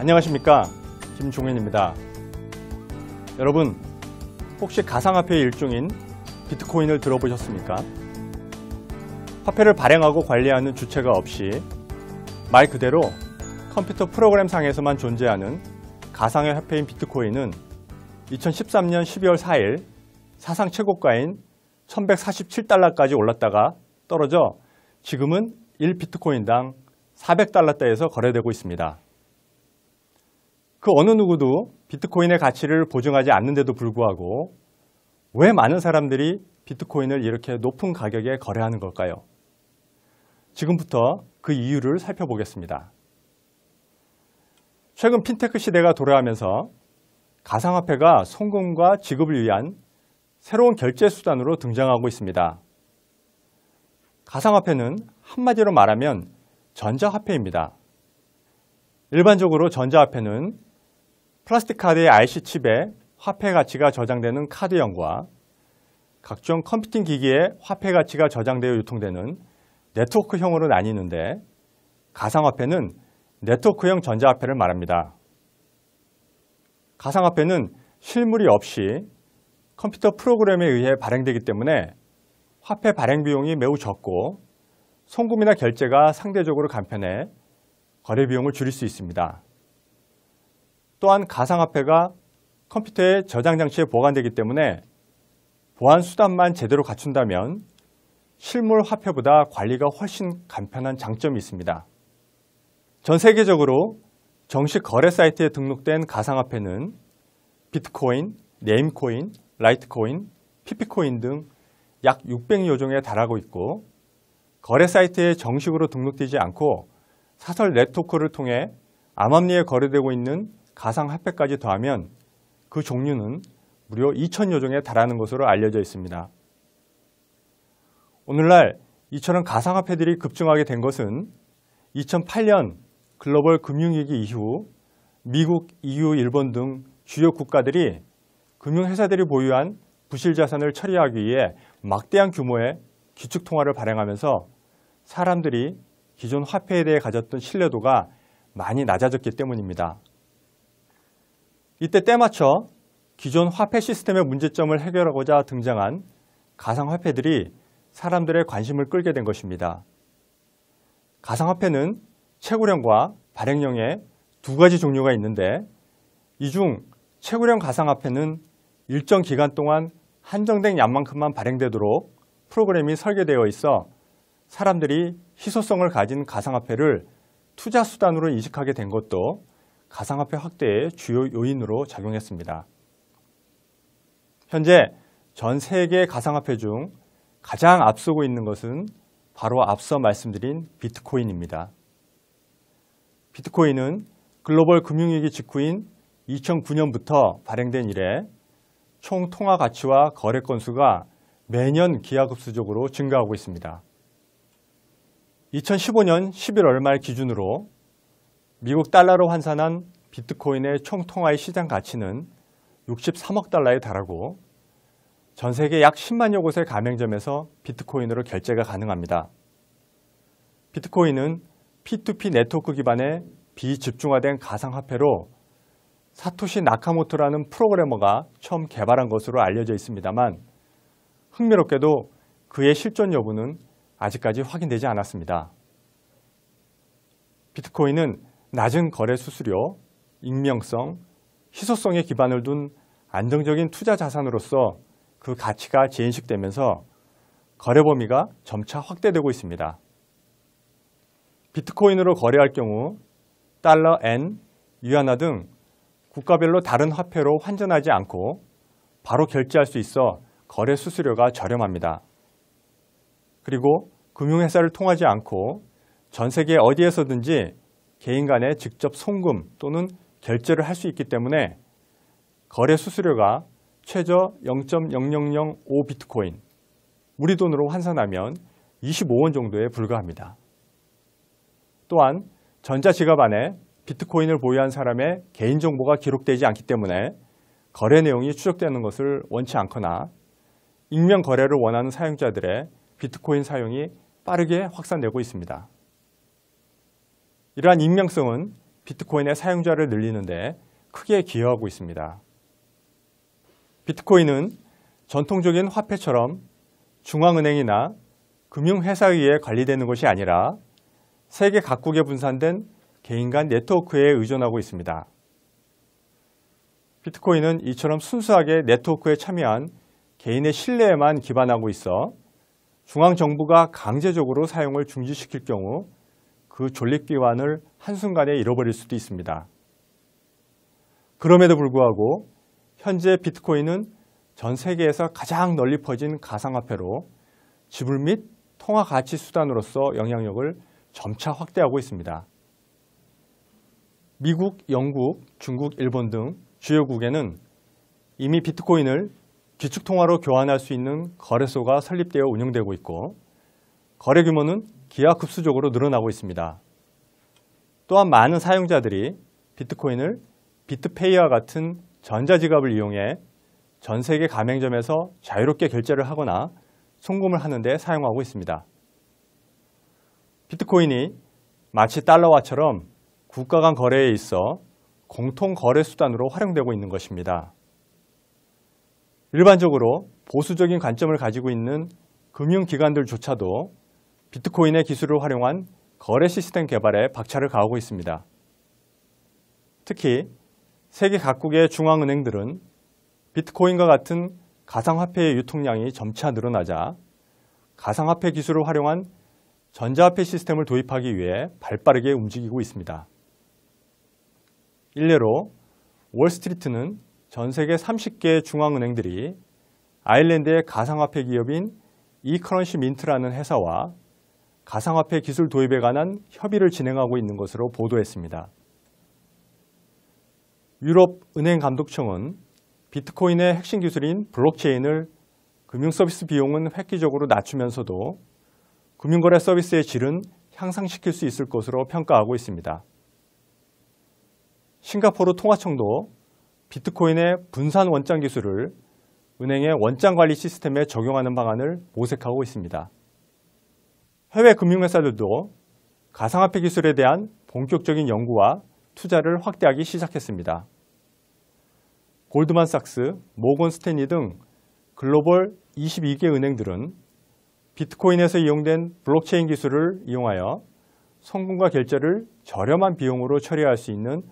안녕하십니까, 김종현입니다. 여러분, 혹시 가상화폐의 일종인 비트코인을 들어보셨습니까? 화폐를 발행하고 관리하는 주체가 없이 말 그대로 컴퓨터 프로그램상에서만 존재하는 가상의 화폐인 비트코인은 2013년 12월 4일 사상 최고가인 1147달러까지 올랐다가 떨어져 지금은 1비트코인당 400달러대에서 거래되고 있습니다. 그 어느 누구도 비트코인의 가치를 보증하지 않는데도 불구하고 왜 많은 사람들이 비트코인을 이렇게 높은 가격에 거래하는 걸까요? 지금부터 그 이유를 살펴보겠습니다. 최근 핀테크 시대가 돌아가면서 가상화폐가 송금과 지급을 위한 새로운 결제 수단으로 등장하고 있습니다. 가상화폐는 한마디로 말하면 전자화폐입니다. 일반적으로 전자화폐는 플라스틱 카드의 IC 칩에 화폐 가치가 저장되는 카드형과 각종 컴퓨팅 기기에 화폐 가치가 저장되어 유통되는 네트워크형으로 나뉘는데, 가상화폐는 네트워크형 전자화폐를 말합니다. 가상화폐는 실물이 없이 컴퓨터 프로그램에 의해 발행되기 때문에 화폐 발행 비용이 매우 적고 송금이나 결제가 상대적으로 간편해 거래 비용을 줄일 수 있습니다. 또한 가상화폐가 컴퓨터의 저장 장치에 보관되기 때문에 보안 수단만 제대로 갖춘다면 실물 화폐보다 관리가 훨씬 간편한 장점이 있습니다. 전 세계적으로 정식 거래 사이트에 등록된 가상화폐는 비트코인, 네임코인, 라이트코인, 피피코인 등 약 600여 종에 달하고 있고, 거래 사이트에 정식으로 등록되지 않고 사설 네트워크를 통해 암암리에 거래되고 있는 가상화폐까지 더하면 그 종류는 무려 2000여 종에 달하는 것으로 알려져 있습니다. 오늘날 이처럼 가상화폐들이 급증하게 된 것은 2008년 글로벌 금융위기 이후 미국, EU, 일본 등 주요 국가들이 금융회사들이 보유한 부실자산을 처리하기 위해 막대한 규모의 기축통화를 발행하면서 사람들이 기존 화폐에 대해 가졌던 신뢰도가 많이 낮아졌기 때문입니다. 이때 때맞춰 기존 화폐 시스템의 문제점을 해결하고자 등장한 가상화폐들이 사람들의 관심을 끌게 된 것입니다. 가상화폐는 채굴형과 발행형의 두 가지 종류가 있는데, 이 중 채굴형 가상화폐는 일정 기간 동안 한정된 양만큼만 발행되도록 프로그램이 설계되어 있어 사람들이 희소성을 가진 가상화폐를 투자 수단으로 인식하게 된 것도 가상화폐 확대의 주요 요인으로 작용했습니다. 현재 전 세계 가상화폐 중 가장 앞서고 있는 것은 바로 앞서 말씀드린 비트코인입니다. 비트코인은 글로벌 금융위기 직후인 2009년부터 발행된 이래 총 통화 가치와 거래 건수가 매년 기하급수적으로 증가하고 있습니다. 2015년 11월 말 기준으로 미국 달러로 환산한 비트코인의 총 통화의 시장 가치는 63억 달러에 달하고 전 세계 약 10만여 곳의 가맹점에서 비트코인으로 결제가 가능합니다. 비트코인은 P2P 네트워크 기반의 비집중화된 가상화폐로 사토시 나카모토라는 프로그래머가 처음 개발한 것으로 알려져 있습니다만, 흥미롭게도 그의 실존 여부는 아직까지 확인되지 않았습니다. 비트코인은 낮은 거래 수수료, 익명성, 희소성에 기반을 둔 안정적인 투자 자산으로서 그 가치가 재인식되면서 거래 범위가 점차 확대되고 있습니다. 비트코인으로 거래할 경우 달러, 엔, 위안화 등 국가별로 다른 화폐로 환전하지 않고 바로 결제할 수 있어 거래 수수료가 저렴합니다. 그리고 금융회사를 통하지 않고 전 세계 어디에서든지 개인 간에 직접 송금 또는 결제를 할 수 있기 때문에 거래 수수료가 최저 0.0005 비트코인, 우리 돈으로 환산하면 25원 정도에 불과합니다. 또한 전자지갑 안에 비트코인을 보유한 사람의 개인정보가 기록되지 않기 때문에 거래 내용이 추적되는 것을 원치 않거나 익명 거래를 원하는 사용자들의 비트코인 사용이 빠르게 확산되고 있습니다. 이러한 익명성은 비트코인의 사용자를 늘리는데 크게 기여하고 있습니다. 비트코인은 전통적인 화폐처럼 중앙은행이나 금융회사에 의해 관리되는 것이 아니라 세계 각국에 분산된 개인 간 네트워크에 의존하고 있습니다. 비트코인은 이처럼 순수하게 네트워크에 참여한 개인의 신뢰에만 기반하고 있어 중앙정부가 강제적으로 사용을 중지시킬 경우 그 존립기반을 한순간에 잃어버릴 수도 있습니다. 그럼에도 불구하고 현재 비트코인은 전 세계에서 가장 널리 퍼진 가상화폐로 지불 및 통화 가치 수단으로서 영향력을 점차 확대하고 있습니다. 미국, 영국, 중국, 일본 등 주요국에는 이미 비트코인을 기축통화로 교환할 수 있는 거래소가 설립되어 운영되고 있고 거래 규모는 기하급수적으로 늘어나고 있습니다. 또한 많은 사용자들이 비트코인을 비트페이와 같은 전자지갑을 이용해 전 세계 가맹점에서 자유롭게 결제를 하거나 송금을 하는 데 사용하고 있습니다. 비트코인이 마치 달러화처럼 국가 간 거래에 있어 공통 거래 수단으로 활용되고 있는 것입니다. 일반적으로 보수적인 관점을 가지고 있는 금융기관들조차도 비트코인의 기술을 활용한 거래 시스템 개발에 박차를 가하고 있습니다. 특히 세계 각국의 중앙은행들은 비트코인과 같은 가상화폐의 유통량이 점차 늘어나자 가상화폐 기술을 활용한 전자화폐 시스템을 도입하기 위해 발빠르게 움직이고 있습니다. 일례로 월스트리트는 전 세계 30개 중앙은행들이 아일랜드의 가상화폐 기업인 이커런시 민트라는 회사와 가상화폐 기술 도입에 관한 협의를 진행하고 있는 것으로 보도했습니다. 유럽은행감독청은 비트코인의 핵심 기술인 블록체인을 금융서비스 비용은 획기적으로 낮추면서도 금융거래 서비스의 질은 향상시킬 수 있을 것으로 평가하고 있습니다. 싱가포르 통화청도 비트코인의 분산 원장 기술을 은행의 원장 관리 시스템에 적용하는 방안을 모색하고 있습니다. 해외 금융회사들도 가상화폐 기술에 대한 본격적인 연구와 투자를 확대하기 시작했습니다. 골드만삭스, 모건 스탠리 등 글로벌 22개 은행들은 비트코인에서 이용된 블록체인 기술을 이용하여 송금과 결제를 저렴한 비용으로 처리할 수 있는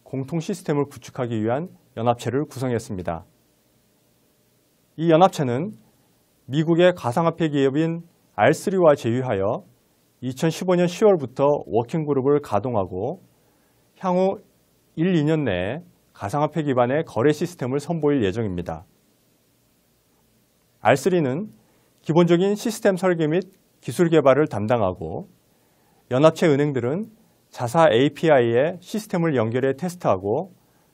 공통 시스템을 구축하기 위한 연합체를 구성했습니다. 이 연합체는 미국의 가상화폐 기업인 R3와 제휴하여 2015년 10월부터 워킹그룹을 가동하고 향후 1, 2년 내에 가상화폐 기반의 거래 시스템을 선보일 예정입니다. R3는 기본적인 시스템 설계 및 기술 개발을 담당하고 연합체 은행들은 자사 API에 시스템을 연결해 테스트하고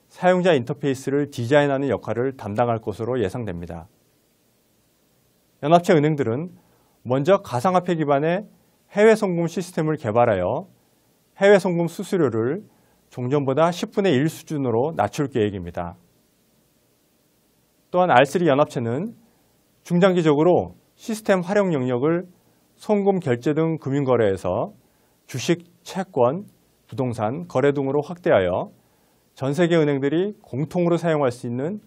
사용자 인터페이스를 디자인하는 역할을 담당할 것으로 예상됩니다. 연합체 은행들은 먼저 가상화폐 기반의 해외 송금 시스템을 개발하여 해외 송금 수수료를 종전보다 10분의 1 수준으로 낮출 계획입니다. 또한 R3 연합체는 중장기적으로 시스템 활용 영역을 송금 결제 등 금융거래에서 주식, 채권, 부동산, 거래 등으로 확대하여 전 세계 은행들이 공통으로 사용할 수 있는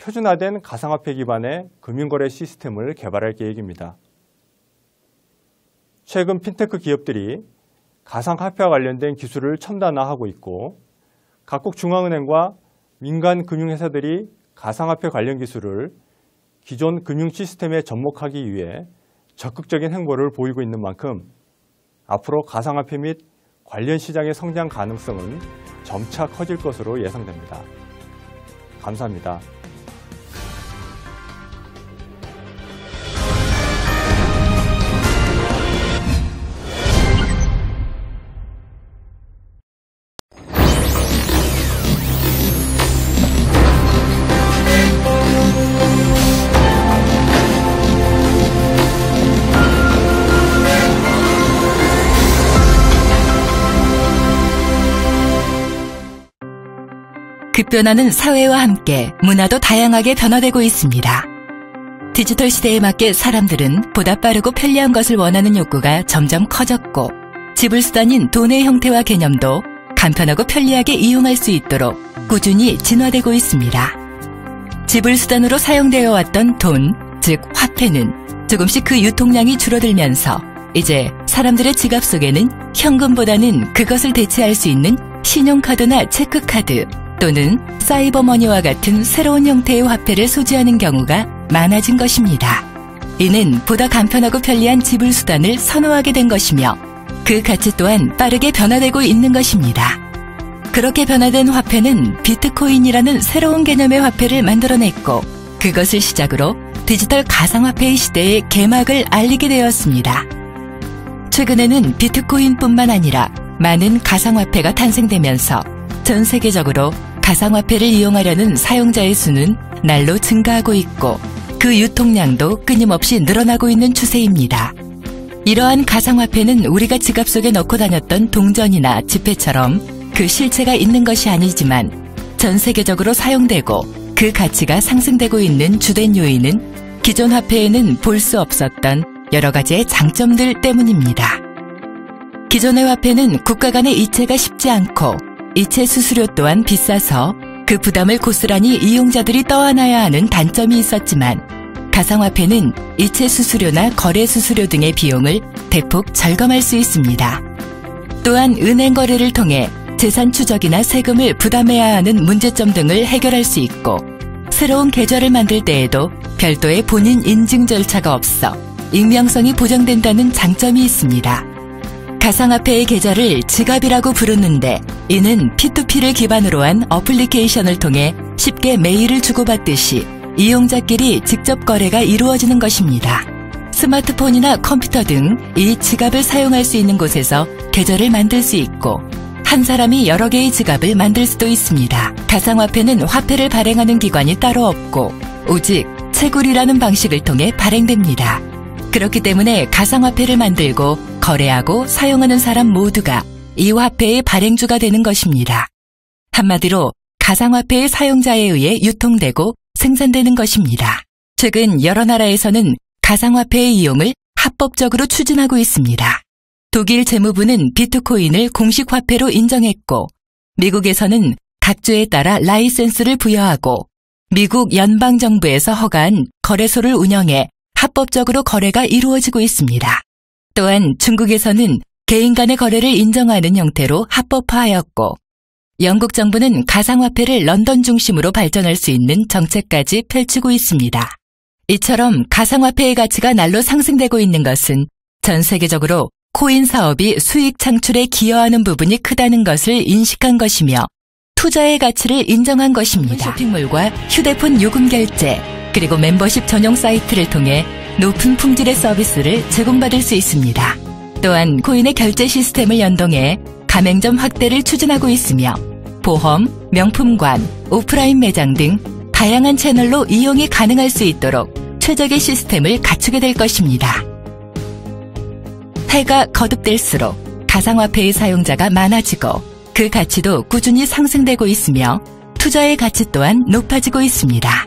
표준화된 가상화폐 기반의 금융거래 시스템을 개발할 계획입니다. 최근 핀테크 기업들이 가상화폐와 관련된 기술을 첨단화하고 있고 각국 중앙은행과 민간 금융회사들이 가상화폐 관련 기술을 기존 금융 시스템에 접목하기 위해 적극적인 행보를 보이고 있는 만큼 앞으로 가상화폐 및 관련 시장의 성장 가능성은 점차 커질 것으로 예상됩니다. 감사합니다. 급변하는 사회와 함께 문화도 다양하게 변화되고 있습니다. 디지털 시대에 맞게 사람들은 보다 빠르고 편리한 것을 원하는 욕구가 점점 커졌고 지불수단인 돈의 형태와 개념도 간편하고 편리하게 이용할 수 있도록 꾸준히 진화되고 있습니다. 지불수단으로 사용되어 왔던 돈, 즉 화폐는 조금씩 그 유통량이 줄어들면서 이제 사람들의 지갑 속에는 현금보다는 그것을 대체할 수 있는 신용카드나 체크카드 또는 사이버머니와 같은 새로운 형태의 화폐를 소지하는 경우가 많아진 것입니다. 이는 보다 간편하고 편리한 지불수단을 선호하게 된 것이며 그 가치 또한 빠르게 변화되고 있는 것입니다. 그렇게 변화된 화폐는 비트코인이라는 새로운 개념의 화폐를 만들어냈고 그것을 시작으로 디지털 가상화폐의 시대의 개막을 알리게 되었습니다. 최근에는 비트코인뿐만 아니라 많은 가상화폐가 탄생되면서 전 세계적으로 가상화폐를 이용하려는 사용자의 수는 날로 증가하고 있고 그 유통량도 끊임없이 늘어나고 있는 추세입니다. 이러한 가상화폐는 우리가 지갑 속에 넣고 다녔던 동전이나 지폐처럼 그 실체가 있는 것이 아니지만 전 세계적으로 사용되고 그 가치가 상승되고 있는 주된 요인은 기존 화폐에는 볼 수 없었던 여러 가지의 장점들 때문입니다. 기존의 화폐는 국가 간의 이체가 쉽지 않고 이체 수수료 또한 비싸서 그 부담을 고스란히 이용자들이 떠안아야 하는 단점이 있었지만 가상화폐는 이체 수수료나 거래 수수료 등의 비용을 대폭 절감할 수 있습니다. 또한 은행 거래를 통해 재산 추적이나 세금을 부담해야 하는 문제점 등을 해결할 수 있고 새로운 계좌를 만들 때에도 별도의 본인 인증 절차가 없어 익명성이 보장된다는 장점이 있습니다. 가상화폐의 계좌를 지갑이라고 부르는데 이는 P2P를 기반으로 한 어플리케이션을 통해 쉽게 메일을 주고받듯이 이용자끼리 직접 거래가 이루어지는 것입니다. 스마트폰이나 컴퓨터 등 이 지갑을 사용할 수 있는 곳에서 계좌를 만들 수 있고 한 사람이 여러 개의 지갑을 만들 수도 있습니다. 가상화폐는 화폐를 발행하는 기관이 따로 없고 오직 채굴이라는 방식을 통해 발행됩니다. 그렇기 때문에 가상화폐를 만들고 거래하고 사용하는 사람 모두가 이 화폐의 발행주가 되는 것입니다. 한마디로 가상화폐의 사용자에 의해 유통되고 생산되는 것입니다. 최근 여러 나라에서는 가상화폐의 이용을 합법적으로 추진하고 있습니다. 독일 재무부는 비트코인을 공식 화폐로 인정했고 미국에서는 각 주에 따라 라이센스를 부여하고 미국 연방정부에서 허가한 거래소를 운영해 합법적으로 거래가 이루어지고 있습니다. 또한 중국에서는 개인 간의 거래를 인정하는 형태로 합법화하였고 영국 정부는 가상화폐를 런던 중심으로 발전할 수 있는 정책까지 펼치고 있습니다. 이처럼 가상화폐의 가치가 날로 상승되고 있는 것은 전 세계적으로 코인 사업이 수익 창출에 기여하는 부분이 크다는 것을 인식한 것이며 투자의 가치를 인정한 것입니다. 쇼핑몰과 휴대폰 요금 결제 그리고 멤버십 전용 사이트를 통해 높은 품질의 서비스를 제공받을 수 있습니다. 또한 코인의 결제 시스템을 연동해 가맹점 확대를 추진하고 있으며 보험, 명품관, 오프라인 매장 등 다양한 채널로 이용이 가능할 수 있도록 최적의 시스템을 갖추게 될 것입니다. 해가 거듭될수록 가상화폐의 사용자가 많아지고 그 가치도 꾸준히 상승되고 있으며 투자의 가치 또한 높아지고 있습니다.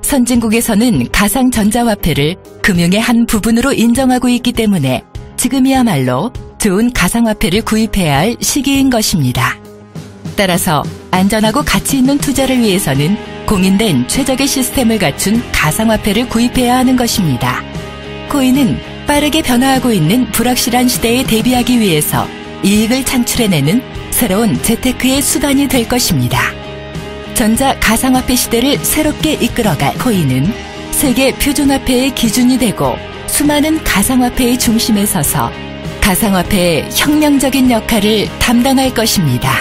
선진국에서는 가상전자화폐를 금융의 한 부분으로 인정하고 있기 때문에 지금이야말로 좋은 가상화폐를 구입해야 할 시기인 것입니다. 따라서 안전하고 가치 있는 투자를 위해서는 공인된 최적의 시스템을 갖춘 가상화폐를 구입해야 하는 것입니다. 코인은 빠르게 변화하고 있는 불확실한 시대에 대비하기 위해서 이익을 창출해내는 새로운 재테크의 수단이 될 것입니다. 전자 가상화폐 시대를 새롭게 이끌어갈 코인은 세계 표준화폐의 기준이 되고 수많은 가상화폐의 중심에 서서 가상화폐의 혁명적인 역할을 담당할 것입니다.